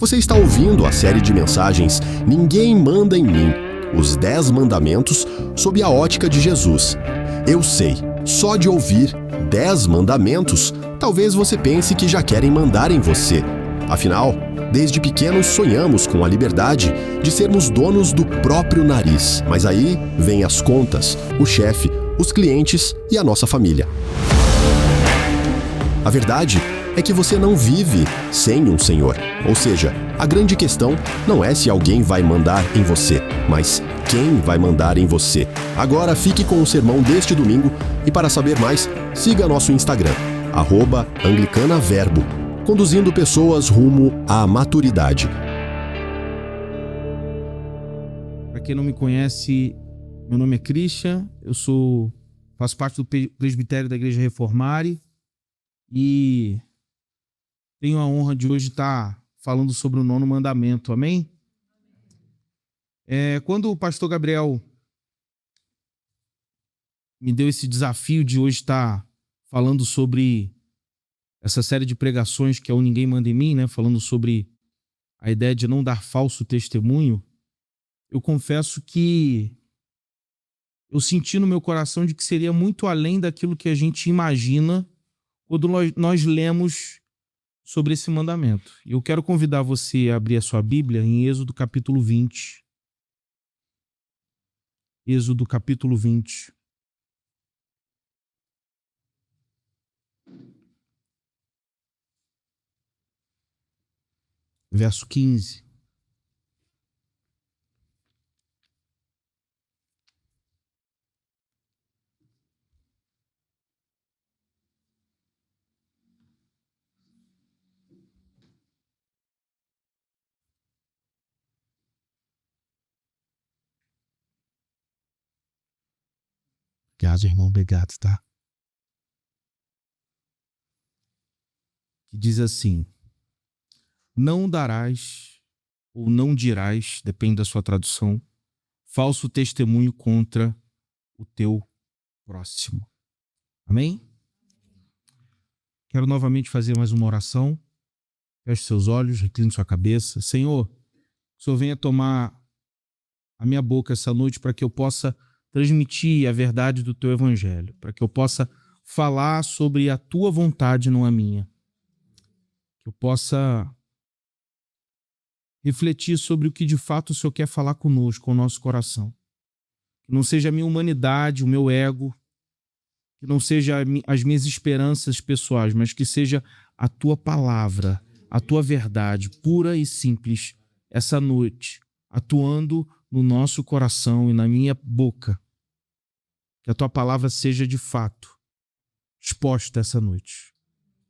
Você está ouvindo a série de mensagens Ninguém Manda em Mim, os 10 mandamentos sob a ótica de Jesus. Eu sei, só de ouvir 10 mandamentos, talvez você pense que já querem mandar em você. Afinal, desde pequenos sonhamos com a liberdade de sermos donos do próprio nariz. Mas aí vem as contas, o chefe, os clientes e a nossa família. A verdade é que você não vive sem um senhor. Ou seja, a grande questão não é se alguém vai mandar em você, mas quem vai mandar em você. Agora fique com o sermão deste domingo e para saber mais, siga nosso Instagram, @anglicanaverbo, conduzindo pessoas rumo à maturidade. Para quem não me conhece, meu nome é Christian, faço parte do presbitério da Igreja Reformare e tenho a honra de hoje estar falando sobre o 9º mandamento, amém? Quando o pastor Gabriel me deu esse desafio de hoje estar falando sobre essa série de pregações que é o Ninguém Manda em Mim, né? Falando sobre a ideia de não dar falso testemunho, eu confesso que eu senti no meu coração de que seria muito além daquilo que a gente imagina quando nós lemos sobre esse mandamento. E eu quero convidar você a abrir a sua Bíblia em Êxodo capítulo 20. Êxodo capítulo 20. Verso 15. Obrigado, irmão, obrigado, tá? Que diz assim: não darás ou não dirás, depende da sua tradução, falso testemunho contra o teu próximo. Amém? Quero novamente fazer mais uma oração. Feche seus olhos, recline sua cabeça. Senhor, que o Senhor venha tomar a minha boca essa noite para que eu possa transmitir a verdade do teu evangelho, para que eu possa falar sobre a tua vontade, não a minha. Que eu possa refletir sobre o que de fato o Senhor quer falar conosco, com o nosso coração. Que não seja a minha humanidade, o meu ego, que não seja as minhas esperanças pessoais, mas que seja a tua palavra, a tua verdade pura e simples essa noite, atuando no nosso coração e na minha boca. Que a tua palavra seja de fato exposta essa noite.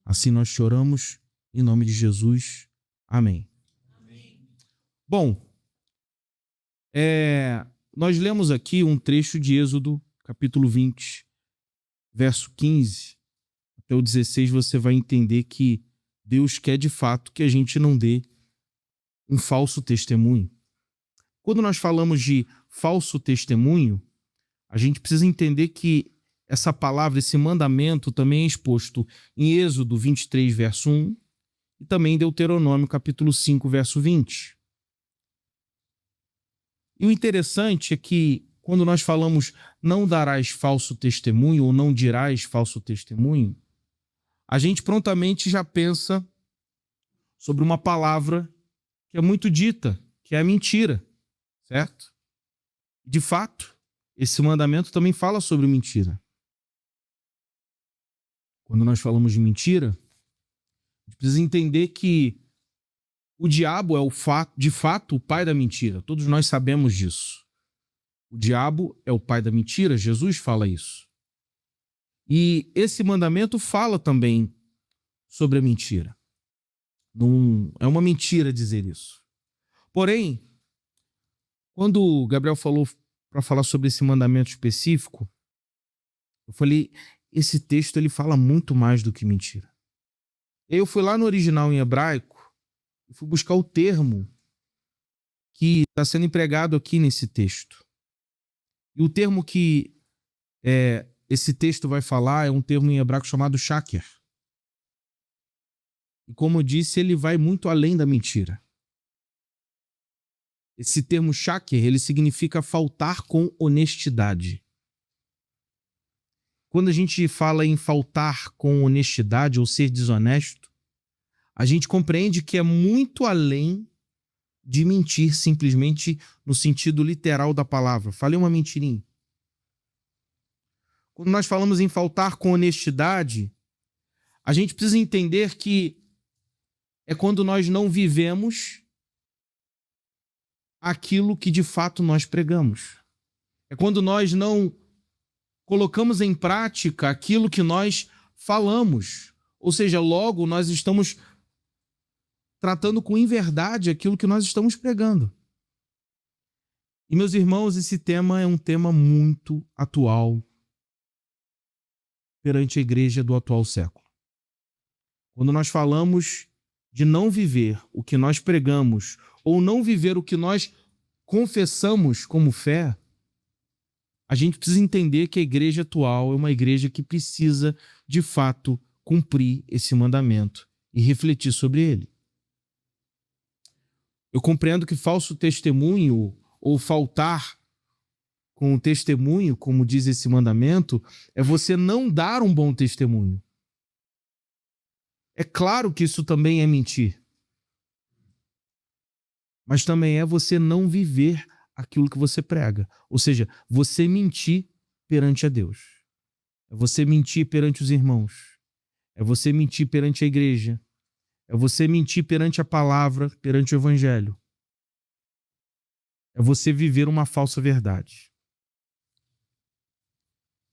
Assim nós choramos em nome de Jesus. Amém. Amém. Bom, nós lemos aqui um trecho de Êxodo, capítulo 20, verso 15 até o 16, você vai entender que Deus quer de fato que a gente não dê um falso testemunho. Quando nós falamos de falso testemunho, a gente precisa entender que essa palavra, esse mandamento também é exposto em Êxodo 23, verso 1 e também em Deuteronômio, capítulo 5, verso 20. E o interessante é que quando nós falamos não darás falso testemunho ou não dirás falso testemunho, a gente prontamente já pensa sobre uma palavra que é muito dita, que é a mentira, certo? De fato, esse mandamento também fala sobre mentira. Quando nós falamos de mentira, a gente precisa entender que o diabo é de fato o pai da mentira. Todos nós sabemos disso. O diabo é o pai da mentira, Jesus fala isso. E esse mandamento fala também sobre a mentira. Não é uma mentira dizer isso. Porém, quando o Gabriel falou para falar sobre esse mandamento específico, eu falei, esse texto ele fala muito mais do que mentira. Eu fui lá no original em hebraico e fui buscar o termo que está sendo empregado aqui nesse texto. E o termo que esse texto vai falar é um termo em hebraico chamado shaker. E como eu disse, ele vai muito além da mentira. Esse termo shaker, ele significa faltar com honestidade. Quando a gente fala em faltar com honestidade ou ser desonesto, a gente compreende que é muito além de mentir simplesmente no sentido literal da palavra. Falei uma mentirinha. Quando nós falamos em faltar com honestidade, a gente precisa entender que é quando nós não vivemos aquilo que de fato nós pregamos. É quando nós não colocamos em prática aquilo que nós falamos. Ou seja, logo nós estamos tratando com inverdade aquilo que nós estamos pregando. E, meus irmãos, esse tema é um tema muito atual perante a igreja do atual século. Quando nós falamos de não viver o que nós pregamos ou não viver o que nós confessamos como fé, a gente precisa entender que a igreja atual é uma igreja que precisa, de fato, cumprir esse mandamento e refletir sobre ele. Eu compreendo que falso testemunho ou faltar com o testemunho, como diz esse mandamento, é você não dar um bom testemunho. É claro que isso também é mentir. Mas também é você não viver aquilo que você prega. Ou seja, você mentir perante a Deus. É você mentir perante os irmãos. É você mentir perante a igreja. É você mentir perante a palavra, perante o evangelho. É você viver uma falsa verdade.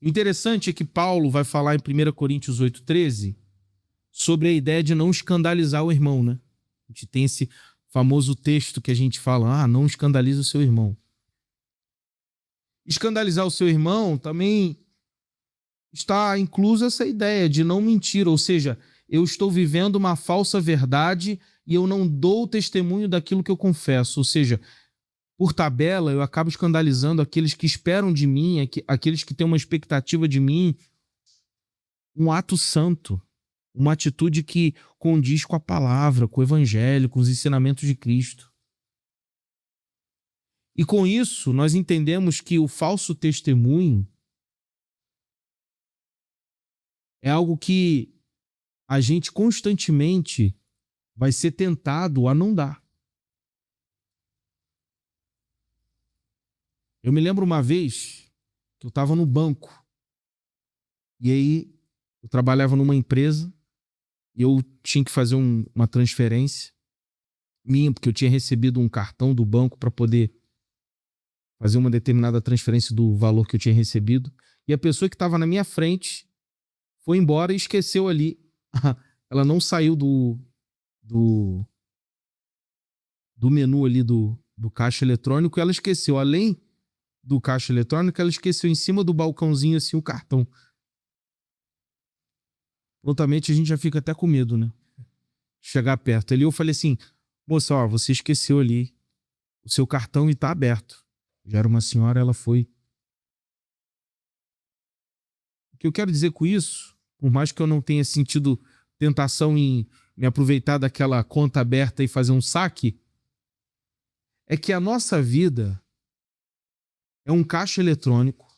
O interessante é que Paulo vai falar em 1 Coríntios 8,13 sobre a ideia de não escandalizar o irmão, né? A gente tem esse famoso texto que a gente fala, não escandaliza o seu irmão. Escandalizar o seu irmão também está inclusa essa ideia de não mentir, ou seja, eu estou vivendo uma falsa verdade e eu não dou testemunho daquilo que eu confesso, ou seja, por tabela eu acabo escandalizando aqueles que esperam de mim, aqueles que têm uma expectativa de mim, um ato santo, uma atitude que condiz com a palavra, com o evangelho, com os ensinamentos de Cristo. E com isso, nós entendemos que o falso testemunho é algo que a gente constantemente vai ser tentado a não dar. Eu me lembro uma vez que eu estava no banco e aí eu trabalhava numa empresa e eu tinha que fazer uma transferência minha, porque eu tinha recebido um cartão do banco para poder fazer uma determinada transferência do valor que eu tinha recebido. E a pessoa que estava na minha frente foi embora e esqueceu ali. Ela não saiu do menu ali do caixa eletrônico. Ela esqueceu, além do caixa eletrônico, ela esqueceu em cima do balcãozinho assim o cartão. Prontamente a gente já fica até com medo, né? Chegar perto. Ali eu falei assim, moça, você esqueceu ali o seu cartão e tá aberto. Já era uma senhora, ela foi. O que eu quero dizer com isso, por mais que eu não tenha sentido tentação em me aproveitar daquela conta aberta e fazer um saque, é que a nossa vida é um caixa eletrônico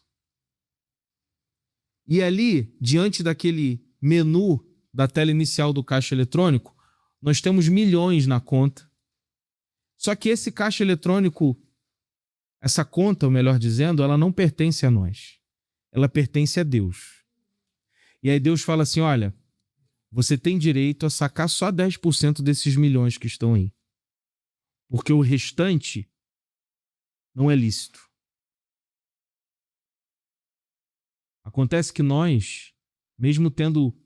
e ali, diante daquele menu da tela inicial do caixa eletrônico, nós temos milhões na conta. Só que esse caixa eletrônico, essa conta, melhor dizendo, ela não pertence a nós. Ela pertence a Deus. E aí Deus fala assim, olha, você tem direito a sacar só 10% desses milhões que estão aí. Porque o restante não é lícito. Acontece que nós, mesmo tendo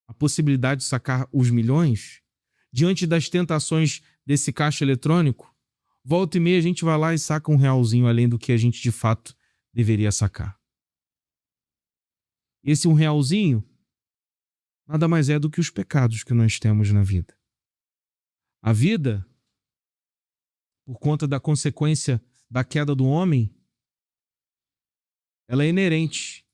a possibilidade de sacar os milhões, diante das tentações desse caixa eletrônico, volta e meia a gente vai lá e saca um realzinho além do que a gente de fato deveria sacar. Esse um realzinho nada mais é do que os pecados que nós temos na vida. A vida, por conta da consequência da queda do homem, ela é inerente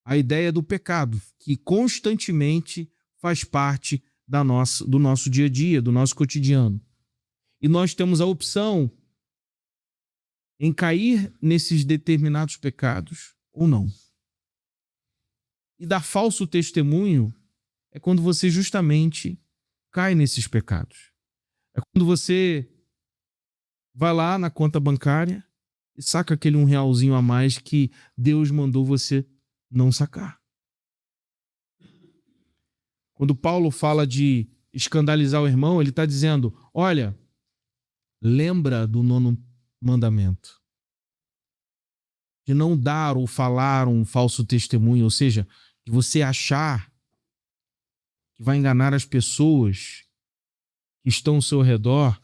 à ideia do pecado, que constantemente faz parte do nosso dia a dia, do nosso cotidiano. E nós temos a opção em cair nesses determinados pecados ou não. E dar falso testemunho é quando você justamente cai nesses pecados. É quando você vai lá na conta bancária e saca aquele R$1 a mais que Deus mandou você não sacar. Quando Paulo fala de escandalizar o irmão, ele está dizendo, olha, lembra do 9º mandamento. De não dar ou falar um falso testemunho, ou seja, de você achar que vai enganar as pessoas que estão ao seu redor,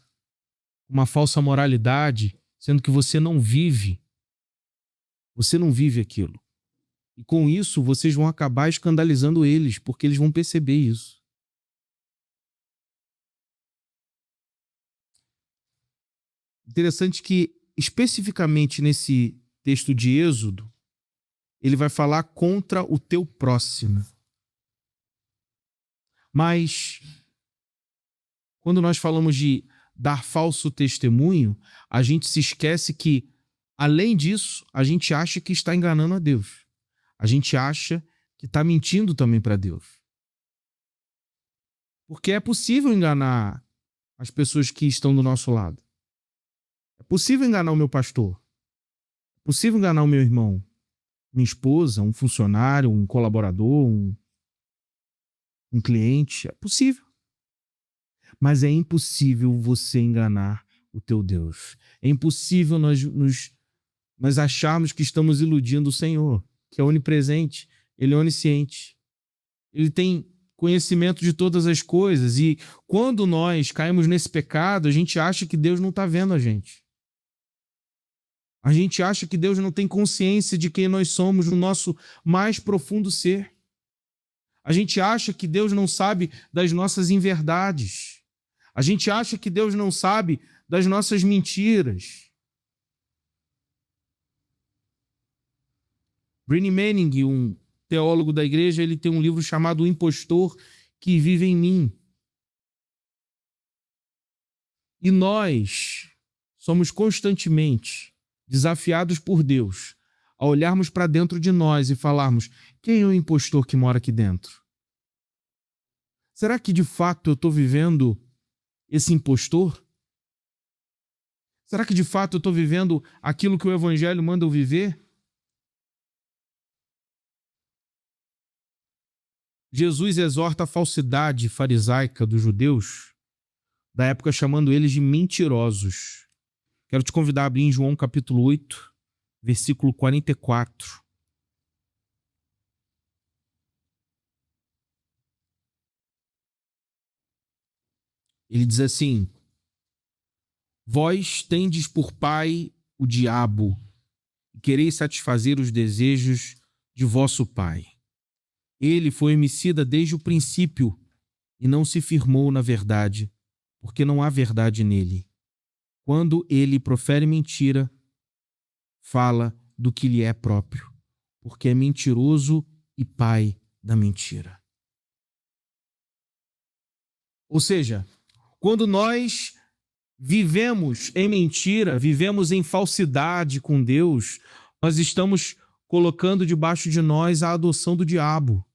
uma falsa moralidade, sendo que você não vive aquilo. E com isso, vocês vão acabar escandalizando eles, porque eles vão perceber isso. Interessante que, especificamente nesse texto de Êxodo, ele vai falar contra o teu próximo. Mas, quando nós falamos de dar falso testemunho, a gente se esquece que, além disso, a gente acha que está enganando a Deus. A gente acha que está mentindo também para Deus. Porque é possível enganar as pessoas que estão do nosso lado. É possível enganar o meu pastor. É possível enganar o meu irmão, minha esposa, um funcionário, um colaborador, um cliente. É possível. Mas é impossível você enganar o teu Deus. É impossível nós acharmos que estamos iludindo o Senhor, que é onipresente, Ele é onisciente. Ele tem conhecimento de todas as coisas. E quando nós caímos nesse pecado, a gente acha que Deus não está vendo a gente. A gente acha que Deus não tem consciência de quem nós somos no nosso mais profundo ser. A gente acha que Deus não sabe das nossas inverdades. A gente acha que Deus não sabe das nossas mentiras. Brennan Manning, um teólogo da igreja, ele tem um livro chamado O Impostor que Vive em Mim. E nós somos constantemente desafiados por Deus a olharmos para dentro de nós e falarmos, quem é o impostor que mora aqui dentro? Será que de fato eu estou vivendo esse impostor? Será que de fato eu estou vivendo aquilo que o Evangelho manda eu viver? Jesus exorta a falsidade farisaica dos judeus da época, chamando eles de mentirosos. Quero te convidar a abrir em João capítulo 8, versículo 44. Ele diz assim, vós tendes por pai o diabo, e quereis satisfazer os desejos de vosso pai. Ele foi homicida desde o princípio e não se firmou na verdade, porque não há verdade nele. Quando ele profere mentira, fala do que lhe é próprio, porque é mentiroso e pai da mentira. Ou seja, quando nós vivemos em mentira, vivemos em falsidade com Deus, nós estamos colocando debaixo de nós a adoção do diabo.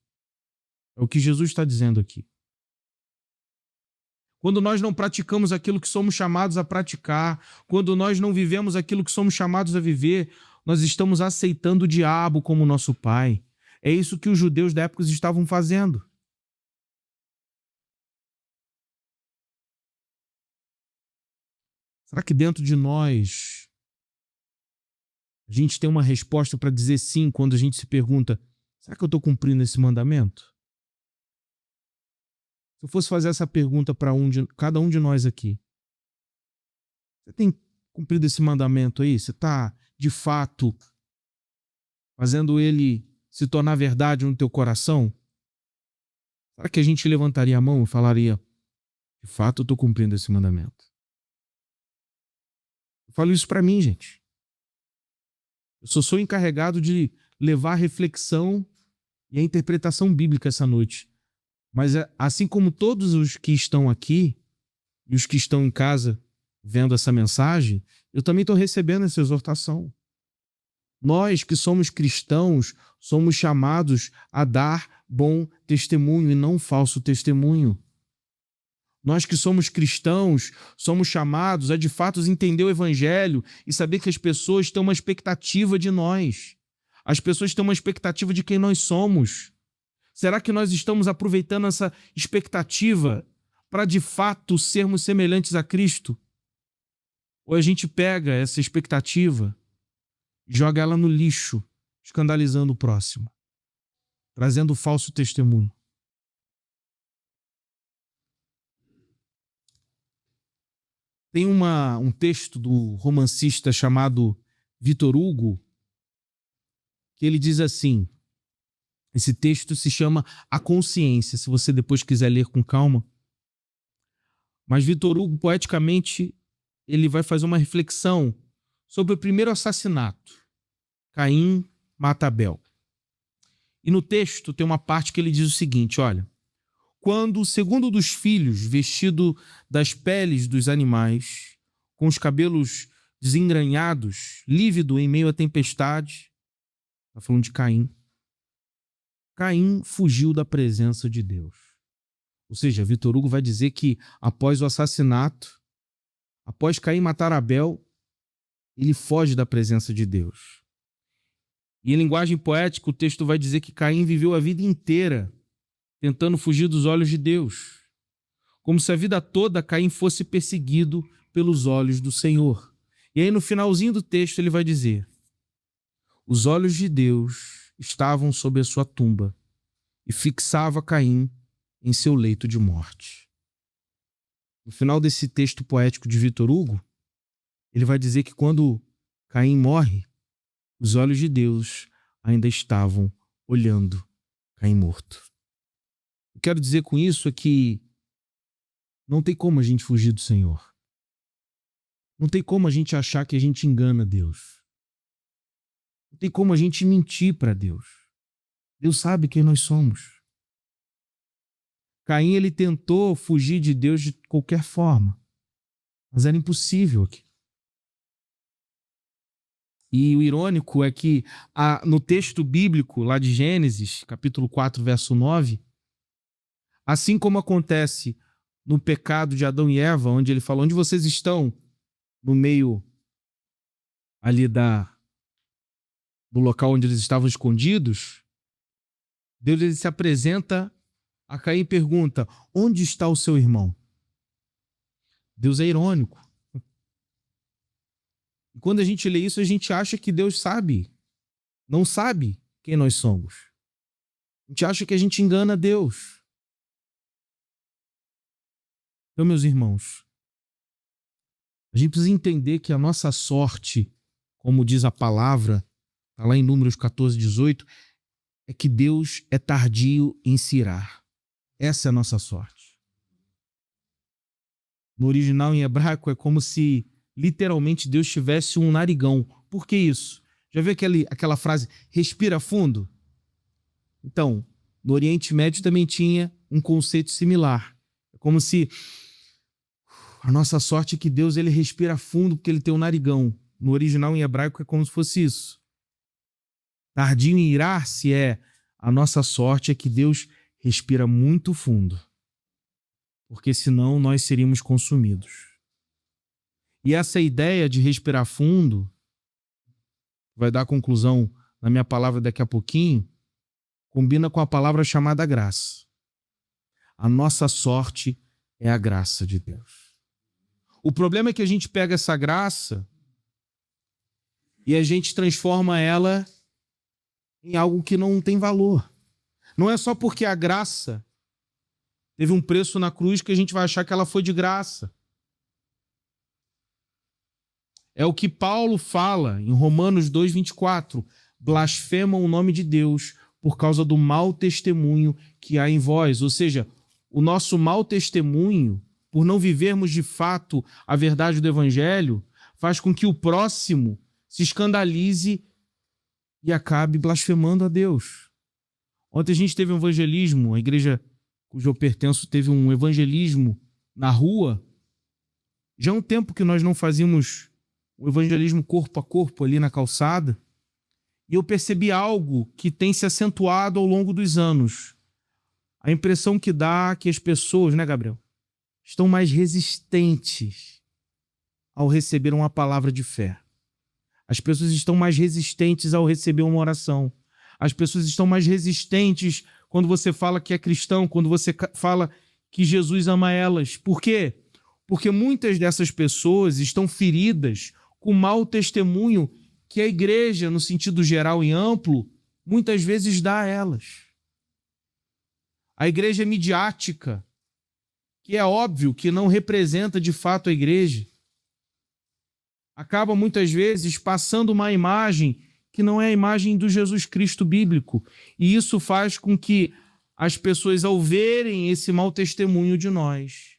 É o que Jesus está dizendo aqui. Quando nós não praticamos aquilo que somos chamados a praticar, quando nós não vivemos aquilo que somos chamados a viver, nós estamos aceitando o diabo como nosso pai. É isso que os judeus da época estavam fazendo. Será que dentro de nós a gente tem uma resposta para dizer sim quando a gente se pergunta, será que eu estou cumprindo esse mandamento? Se eu fosse fazer essa pergunta para cada um de nós aqui, você tem cumprido esse mandamento aí? Você está, de fato, fazendo ele se tornar verdade no teu coração? Será que a gente levantaria a mão e falaria, de fato eu estou cumprindo esse mandamento? Eu falo isso para mim, gente. Eu sou encarregado de levar a reflexão e a interpretação bíblica essa noite. Mas assim como todos os que estão aqui e os que estão em casa vendo essa mensagem, eu também estou recebendo essa exortação. Nós que somos cristãos, somos chamados a dar bom testemunho e não falso testemunho. Nós que somos cristãos, somos chamados a de fato entender o evangelho e saber que as pessoas têm uma expectativa de nós. As pessoas têm uma expectativa de quem nós somos. Será que nós estamos aproveitando essa expectativa para de fato sermos semelhantes a Cristo? Ou a gente pega essa expectativa e joga ela no lixo, escandalizando o próximo, trazendo falso testemunho? Tem um texto do romancista chamado Victor Hugo, que ele diz assim, esse texto se chama A Consciência, se você depois quiser ler com calma. Mas Victor Hugo, poeticamente, ele vai fazer uma reflexão sobre o primeiro assassinato. Caim mata Abel. E no texto tem uma parte que ele diz o seguinte, olha, quando o segundo dos filhos, vestido das peles dos animais, com os cabelos desengranhados, lívido em meio à tempestade, está falando de Caim, Caim fugiu da presença de Deus. Ou seja, Victor Hugo vai dizer que após o assassinato, após Caim matar Abel, ele foge da presença de Deus. E em linguagem poética, o texto vai dizer que Caim viveu a vida inteira tentando fugir dos olhos de Deus, como se a vida toda Caim fosse perseguido pelos olhos do Senhor. E aí no finalzinho do texto ele vai dizer, os olhos de Deus estavam sobre a sua tumba e fixava Caim em seu leito de morte. No final desse texto poético de Victor Hugo, ele vai dizer que quando Caim morre, os olhos de Deus ainda estavam olhando Caim morto. Eu quero dizer com isso é que não tem como a gente fugir do Senhor. Não tem como a gente achar que a gente engana Deus. Não tem como a gente mentir para Deus. Deus sabe quem nós somos. Caim, ele tentou fugir de Deus de qualquer forma, mas era impossível aqui. E o irônico é que no texto bíblico, lá de Gênesis, capítulo 4, verso 9, assim como acontece no pecado de Adão e Eva, onde ele fala, onde vocês estão no meio ali do local onde eles estavam escondidos, Deus ele se apresenta a Caim e pergunta, onde está o seu irmão? Deus é irônico. E quando a gente lê isso, a gente acha que Deus sabe, não sabe quem nós somos. A gente acha que a gente engana Deus. Então, meus irmãos, a gente precisa entender que a nossa sorte, como diz a palavra, está lá em Números 14, 18, é que Deus é tardio em se irar. Essa é a nossa sorte. No original em hebraico é como se literalmente Deus tivesse um narigão. Por que isso? Já viu aquela frase, respira fundo? Então, no Oriente Médio também tinha um conceito similar. É como se a nossa sorte é que Deus ele respira fundo porque ele tem um narigão. No original em hebraico é como se fosse isso. Tardio em irar-se a nossa sorte é que Deus respira muito fundo. Porque senão nós seríamos consumidos. E essa ideia de respirar fundo, vai dar conclusão na minha palavra daqui a pouquinho, combina com a palavra chamada graça. A nossa sorte é a graça de Deus. O problema é que a gente pega essa graça e a gente transforma ela em algo que não tem valor. Não é só porque a graça teve um preço na cruz que a gente vai achar que ela foi de graça. É o que Paulo fala em Romanos 2:24. Blasfemam o nome de Deus por causa do mau testemunho que há em vós. Ou seja, o nosso mau testemunho, por não vivermos de fato a verdade do Evangelho, faz com que o próximo se escandalize e acabe blasfemando a Deus. Ontem a gente teve um evangelismo, a igreja cujo eu pertenço teve um evangelismo na rua, Já há um tempo que nós não fazíamos o evangelismo corpo a corpo ali na calçada, e eu percebi algo que tem se acentuado ao longo dos anos. A impressão que dá que as pessoas, né, Gabriel, estão mais resistentes ao receber uma palavra de fé. As pessoas estão mais resistentes ao receber uma oração. As pessoas estão mais resistentes quando você fala que é cristão, quando você fala que Jesus ama elas. Por quê? Porque muitas dessas pessoas estão feridas com mau testemunho que a igreja, no sentido geral e amplo, muitas vezes dá a elas. A igreja midiática, que é óbvio que não representa de fato a igreja, acaba muitas vezes passando uma imagem que não é a imagem do Jesus Cristo bíblico. E isso faz com que as pessoas, ao verem esse mau testemunho de nós,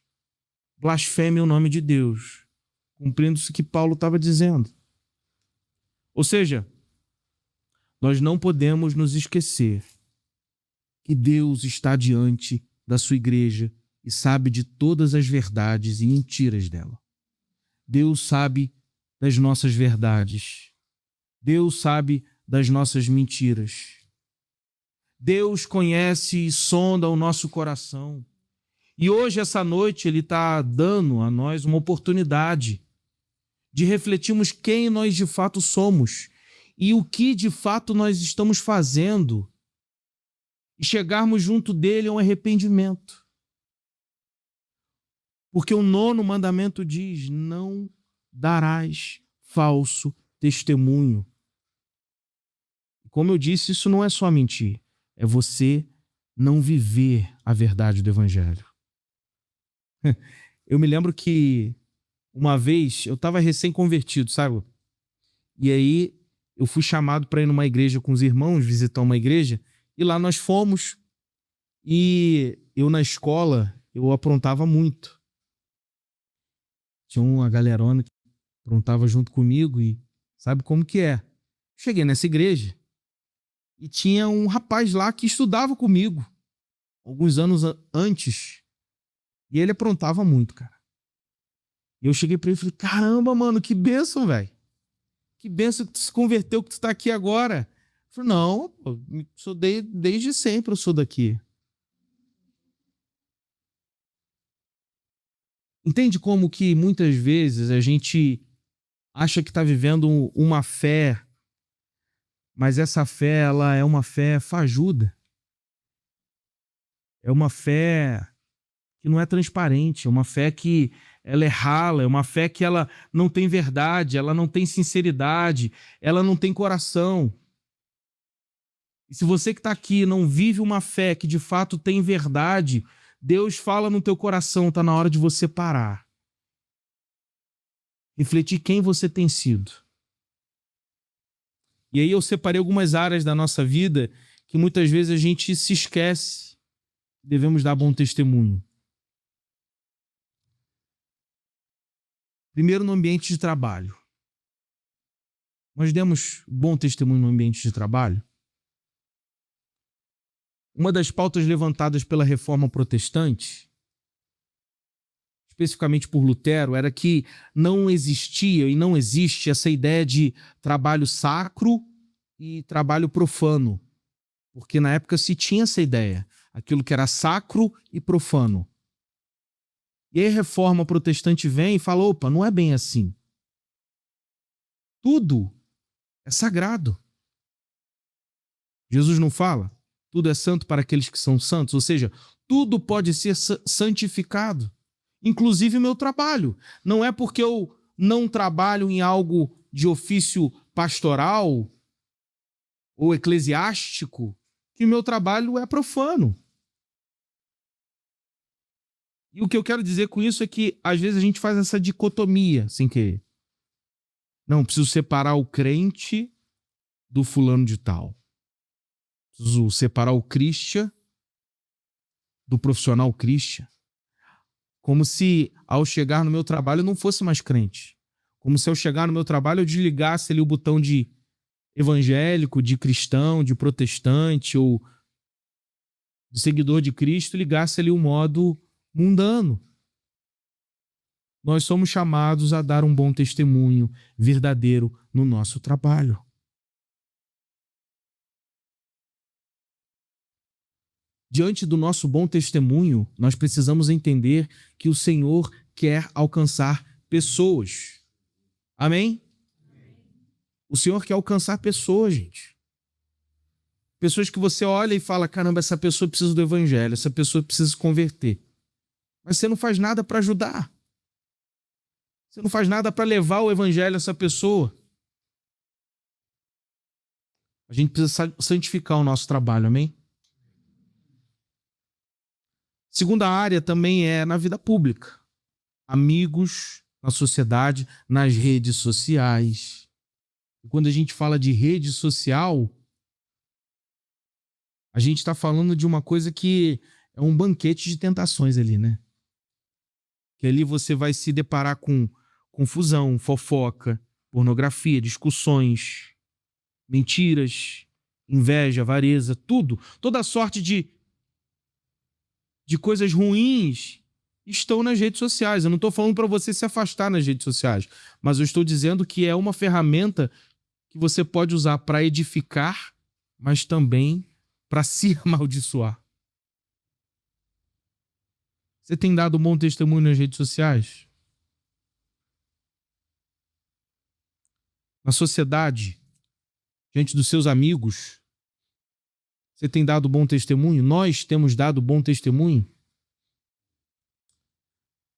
blasfemem o nome de Deus, cumprindo-se o que Paulo estava dizendo. Ou seja, nós não podemos nos esquecer que Deus está diante da sua igreja e sabe de todas as verdades e mentiras dela. Deus sabe das nossas verdades. Deus sabe das nossas mentiras. Deus conhece e sonda o nosso coração. E hoje, essa noite, Ele está dando a nós uma oportunidade de refletirmos quem nós de fato somos e o que de fato nós estamos fazendo e chegarmos junto dele a um arrependimento. Porque o 9º mandamento diz: não darás falso testemunho. Como eu disse, isso não é só mentir, é você não viver a verdade do evangelho. Eu me lembro que uma vez eu estava recém-convertido, sabe? E aí eu fui chamado para ir numa igreja com os irmãos, visitar uma igreja, e lá nós fomos, e eu na escola, eu aprontava muito. Tinha uma galerona que aprontava junto comigo e sabe como que é. Cheguei nessa igreja e tinha um rapaz lá que estudava comigo, alguns anos antes, e ele aprontava muito, cara. E eu cheguei pra ele e falei: caramba, mano, que bênção, velho. Que bênção que tu se converteu, que tu tá aqui agora. Ele falou: não, pô, sou desde sempre eu sou daqui. Entende como que muitas vezes a gente acha que está vivendo uma fé, mas essa fé, ela é uma fé fajuda. É uma fé que não é transparente, é uma fé que ela é rala, é uma fé que ela não tem verdade, ela não tem sinceridade, ela não tem coração. E se você que está aqui não vive uma fé que de fato tem verdade, Deus fala no teu coração, está na hora de você parar. Refletir quem você tem sido. E aí eu separei algumas áreas da nossa vida que muitas vezes a gente se esquece. Devemos dar bom testemunho. Primeiro, no ambiente de trabalho. Nós demos bom testemunho no ambiente de trabalho? Uma das pautas levantadas pela Reforma Protestante, especificamente por Lutero, era que não existia e não existe essa ideia de trabalho sacro e trabalho profano. Porque na época se tinha essa ideia, aquilo que era sacro e profano. E aí a Reforma Protestante vem e fala: opa, não é bem assim. Tudo é sagrado. Jesus não fala? Tudo é santo para aqueles que são santos. Ou seja, tudo pode ser santificado. Inclusive o meu trabalho. Não é porque eu não trabalho em algo de ofício pastoral ou eclesiástico que o meu trabalho é profano. E o que eu quero dizer com isso é que às vezes a gente faz essa dicotomia sem querer. Não, preciso separar o crente do fulano de tal. Preciso separar o Christian do profissional Christian. Como se ao chegar no meu trabalho eu não fosse mais crente. Como se ao chegar no meu trabalho eu desligasse ali o botão de evangélico, de cristão, de protestante ou de seguidor de Cristo e ligasse ali o modo mundano. Nós somos chamados a dar um bom testemunho verdadeiro no nosso trabalho. Diante do nosso bom testemunho, nós precisamos entender que o Senhor quer alcançar pessoas. Amém? O Senhor quer alcançar pessoas, gente. Pessoas que você olha e fala, caramba, essa pessoa precisa do evangelho, essa pessoa precisa se converter. Mas você não faz nada para ajudar. Você não faz nada para levar o evangelho a essa pessoa. A gente precisa santificar o nosso trabalho, amém? Segunda área também é na vida pública. Amigos na sociedade, nas redes sociais. E quando a gente fala de rede social, a gente está falando de uma coisa que é um banquete de tentações ali, né? Que ali você vai se deparar com confusão, fofoca, pornografia, discussões, mentiras, inveja, avareza, tudo. Toda sorte de coisas ruins estão nas redes sociais. Eu não estou falando para você se afastar nas redes sociais, mas eu estou dizendo que é uma ferramenta que você pode usar para edificar, mas também para se amaldiçoar. Você tem dado um bom testemunho nas redes sociais? Na sociedade, diante dos seus amigos, você tem dado bom testemunho? Nós temos dado bom testemunho?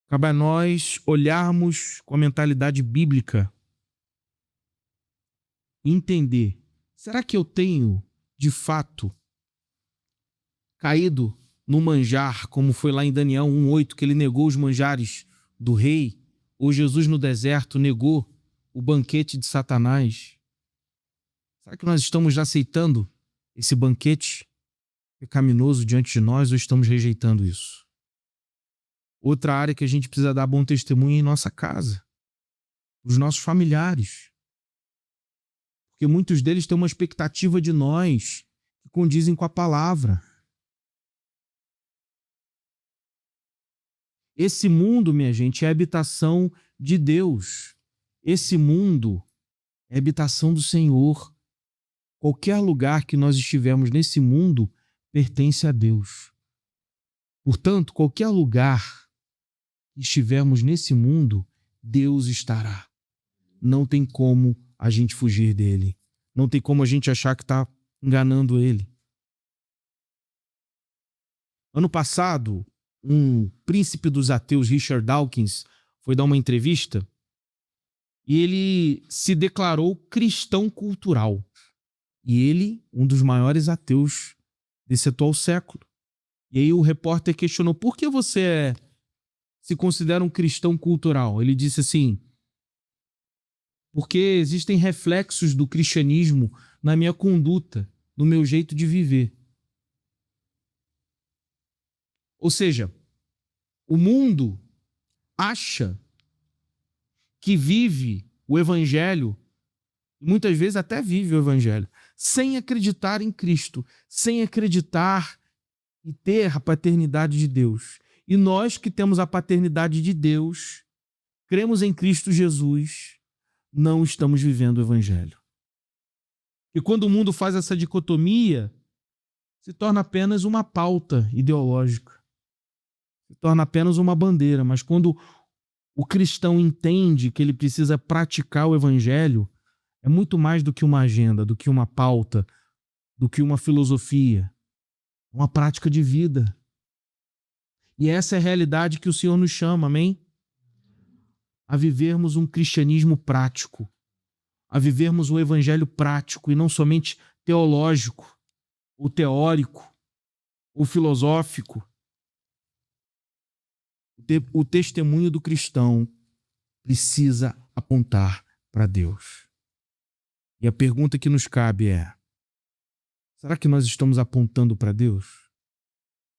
Cabe a nós olharmos com a mentalidade bíblica e entender, será que eu tenho, de fato, caído no manjar, como foi lá em Daniel 1:8, que ele negou os manjares do rei, ou Jesus no deserto negou o banquete de Satanás? Será que nós estamos aceitando esse banquete pecaminoso diante de nós ou estamos rejeitando isso? Outra área que a gente precisa dar bom testemunho é em nossa casa, os nossos familiares. Porque muitos deles têm uma expectativa de nós que condizem com a palavra. Esse mundo, minha gente, é a habitação de Deus. Esse mundo é a habitação do Senhor. Qualquer lugar que nós estivermos nesse mundo pertence a Deus. Portanto, qualquer lugar que estivermos nesse mundo, Deus estará. Não tem como a gente fugir dele. Não tem como a gente achar que está enganando ele. Ano passado, um príncipe dos ateus, Richard Dawkins, foi dar uma entrevista e ele se declarou cristão cultural. E ele, um dos maiores ateus desse atual século. E aí o repórter questionou, por que você se considera um cristão cultural? Ele disse assim, porque existem reflexos do cristianismo na minha conduta, no meu jeito de viver. Ou seja, o mundo acha que vive o evangelho, muitas vezes até vive o evangelho, sem acreditar em Cristo, sem acreditar e ter a paternidade de Deus. E nós que temos a paternidade de Deus, cremos em Cristo Jesus, não estamos vivendo o evangelho. E quando o mundo faz essa dicotomia, se torna apenas uma pauta ideológica, se torna apenas uma bandeira. Mas quando o cristão entende que ele precisa praticar o evangelho, é muito mais do que uma agenda, do que uma pauta, do que uma filosofia. É uma prática de vida. E essa é a realidade que o Senhor nos chama, amém? A vivermos um cristianismo prático, a vivermos um evangelho prático e não somente teológico, ou teórico, ou filosófico. O testemunho do cristão precisa apontar para Deus. E a pergunta que nos cabe é, será que nós estamos apontando para Deus?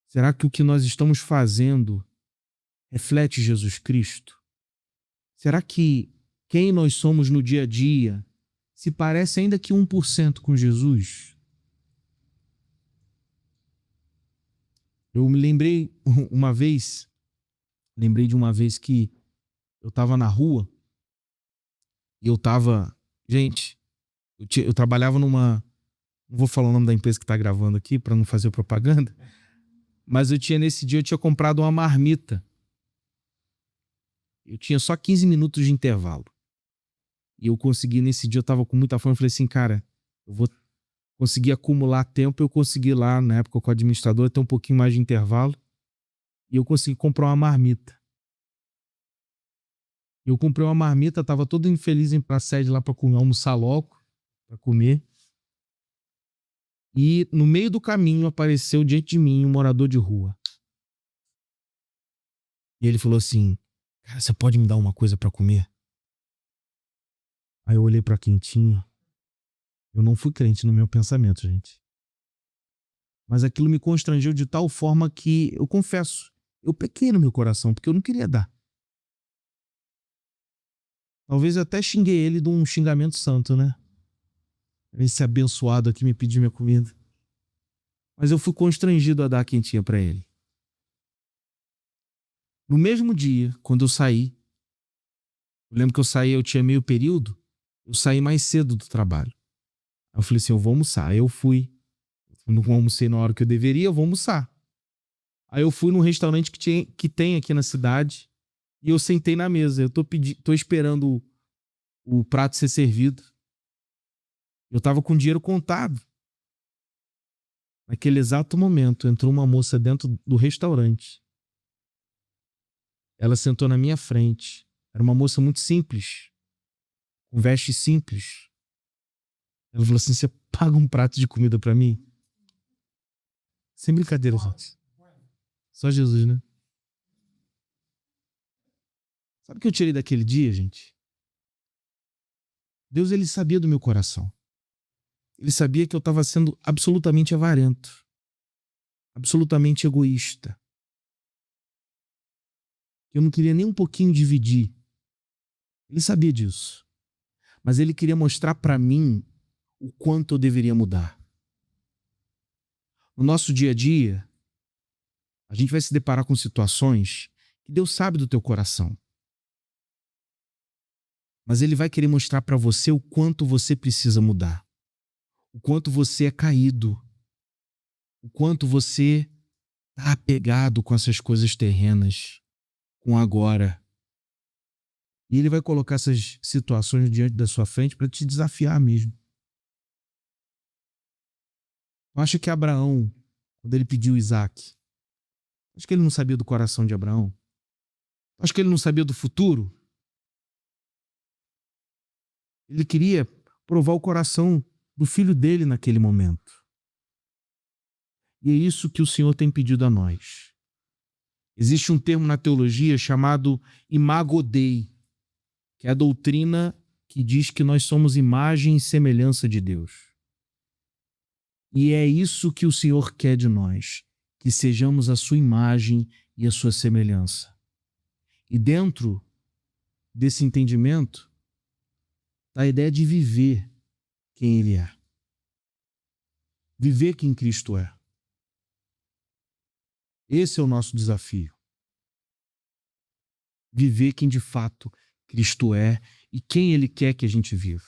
Será que o que nós estamos fazendo reflete Jesus Cristo? Será que quem nós somos no dia a dia se parece ainda que 1% com Jesus? Eu me lembrei de uma vez que eu tava na rua e eu tava... Gente, eu trabalhava numa... Não vou falar o nome da empresa que tá gravando aqui para não fazer propaganda, mas nesse dia eu tinha comprado uma marmita. Eu tinha só 15 minutos de intervalo. E eu consegui, nesse dia eu tava com muita fome, eu falei assim, cara, eu vou conseguir acumular tempo, eu consegui lá, na época com o administrador, ter um pouquinho mais de intervalo, e eu consegui comprar uma marmita. Eu comprei uma marmita, tava todo infeliz em ir pra sede lá pra comer, almoçar logo, pra comer. E no meio do caminho apareceu diante de mim um morador de rua. E ele falou assim, cara, você pode me dar uma coisa pra comer? Aí eu olhei pra quentinha. Eu não fui crente no meu pensamento, gente. Mas aquilo me constrangeu de tal forma que, eu confesso, eu pequei no meu coração, porque eu não queria dar. Talvez eu até xinguei ele de um xingamento santo, né? Esse abençoado aqui me pediu minha comida. Mas eu fui constrangido a dar a quentinha para ele. No mesmo dia, quando eu saí, eu lembro que eu tinha meio período, eu saí mais cedo do trabalho. Aí eu falei assim, eu vou almoçar. Aí eu fui. Eu não almocei na hora que eu deveria, eu vou almoçar. Aí eu fui num restaurante que tem aqui na cidade e eu sentei na mesa. Eu tô esperando o prato ser servido. Eu tava com dinheiro contado. Naquele exato momento, entrou uma moça dentro do restaurante. Ela sentou na minha frente. Era uma moça muito simples, com vestes simples. Ela falou assim, você paga um prato de comida pra mim? Sem brincadeira, gente. Só Jesus, né? Sabe o que eu tirei daquele dia, gente? Deus, ele sabia do meu coração. Ele sabia que eu estava sendo absolutamente avarento, absolutamente egoísta. Eu não queria nem um pouquinho dividir. Ele sabia disso. Mas ele queria mostrar para mim o quanto eu deveria mudar. No nosso dia a dia, a gente vai se deparar com situações que Deus sabe do teu coração. Mas ele vai querer mostrar para você o quanto você precisa mudar. O quanto você é caído. O quanto você está apegado com essas coisas terrenas, com agora. E ele vai colocar essas situações diante da sua frente para te desafiar mesmo. Eu acho que Abraão, quando ele pediu Isaac, acho que ele não sabia do coração de Abraão. Acho que ele não sabia do futuro. Ele queria provar o coração do filho dele naquele momento. E é isso que o Senhor tem pedido a nós. Existe um termo na teologia chamado imago Dei, que é a doutrina que diz que nós somos imagem e semelhança de Deus. E é isso que o Senhor quer de nós, que sejamos a sua imagem e a sua semelhança. E dentro desse entendimento, está a ideia de viver quem Ele é. Viver quem Cristo é. Esse é o nosso desafio. Viver quem de fato Cristo é e quem Ele quer que a gente viva.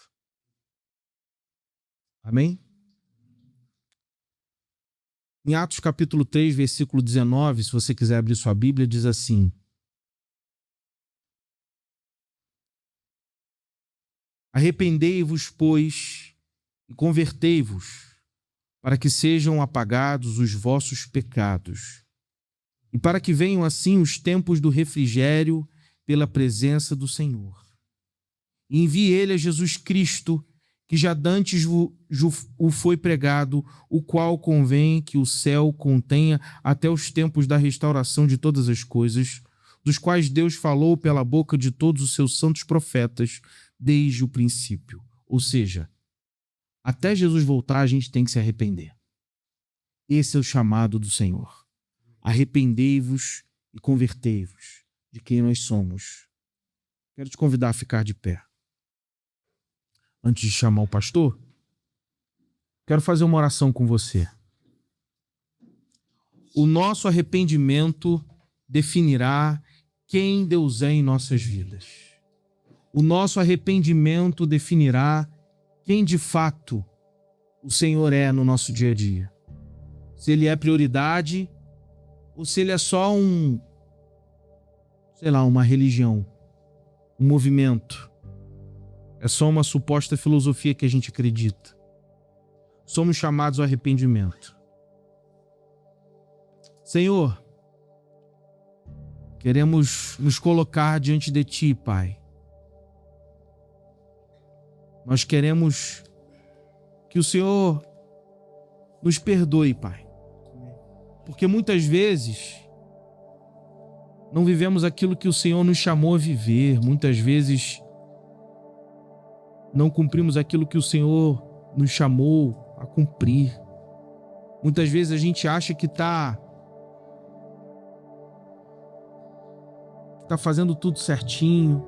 Amém? Em Atos capítulo 3, versículo 19, se você quiser abrir sua Bíblia, diz assim: arrependei-vos, pois, e convertei-vos, para que sejam apagados os vossos pecados, e para que venham assim os tempos do refrigério pela presença do Senhor. E envie ele a Jesus Cristo, que já dantes o foi pregado, o qual convém que o céu contenha até os tempos da restauração de todas as coisas, dos quais Deus falou pela boca de todos os seus santos profetas desde o princípio. Ou seja, até Jesus voltar, a gente tem que se arrepender. Esse é o chamado do Senhor. Arrependei-vos e convertei-vos de quem nós somos. Quero te convidar a ficar de pé. Antes de chamar o pastor, quero fazer uma oração com você. O nosso arrependimento definirá quem Deus é em nossas vidas. O nosso arrependimento definirá quem de fato o Senhor é no nosso dia a dia. Se Ele é prioridade ou se Ele é só uma religião, um movimento. É só uma suposta filosofia que a gente acredita. Somos chamados ao arrependimento. Senhor, queremos nos colocar diante de Ti, Pai. Nós queremos que o Senhor nos perdoe, Pai. Porque muitas vezes não vivemos aquilo que o Senhor nos chamou a viver. Muitas vezes não cumprimos aquilo que o Senhor nos chamou a cumprir. Muitas vezes a gente acha que está fazendo tudo certinho,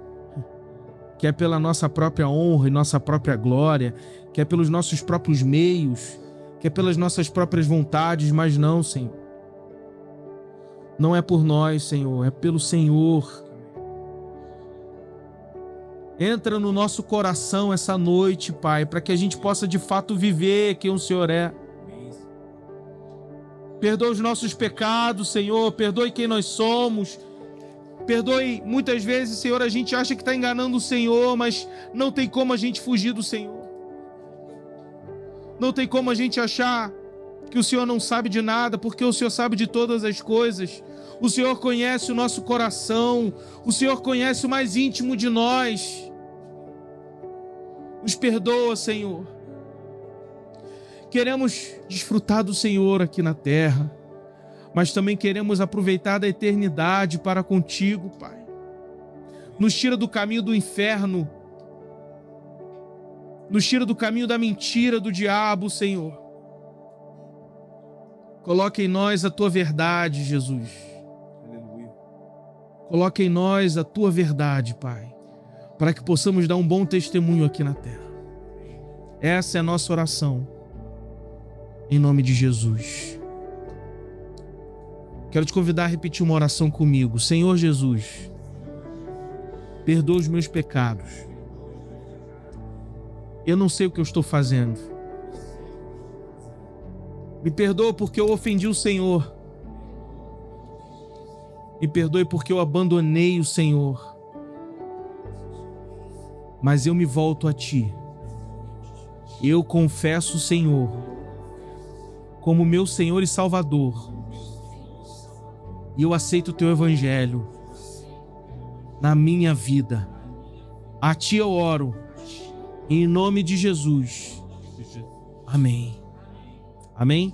que é pela nossa própria honra e nossa própria glória, que é pelos nossos próprios meios, que é pelas nossas próprias vontades, mas não, Senhor. Não é por nós, Senhor, é pelo Senhor. Entra no nosso coração essa noite, Pai, para que a gente possa de fato viver quem o Senhor é. Perdoa os nossos pecados, Senhor, perdoe quem nós somos. Perdoe, muitas vezes, Senhor, a gente acha que está enganando o Senhor, mas não tem como a gente fugir do Senhor. Não tem como a gente achar que o Senhor não sabe de nada, porque o Senhor sabe de todas as coisas. O Senhor conhece o nosso coração, o Senhor conhece o mais íntimo de nós. Nos perdoa, Senhor. Queremos desfrutar do Senhor aqui na terra, mas também queremos aproveitar da eternidade para contigo, Pai. Nos tira do caminho do inferno, nos tira do caminho da mentira, do diabo, Senhor. Coloca em nós a tua verdade, Jesus. Aleluia. Coloca em nós a tua verdade, Pai, para que possamos dar um bom testemunho aqui na terra. Essa é a nossa oração, em nome de Jesus. Quero te convidar a repetir uma oração comigo. Senhor Jesus, perdoa os meus pecados. Eu não sei o que eu estou fazendo. Me perdoa porque eu ofendi o Senhor. Me perdoe porque eu abandonei o Senhor. Mas eu me volto a Ti. Eu confesso o Senhor como meu Senhor e Salvador. E eu aceito o Teu Evangelho na minha vida. A Ti eu oro, em nome de Jesus. Amém. Amém?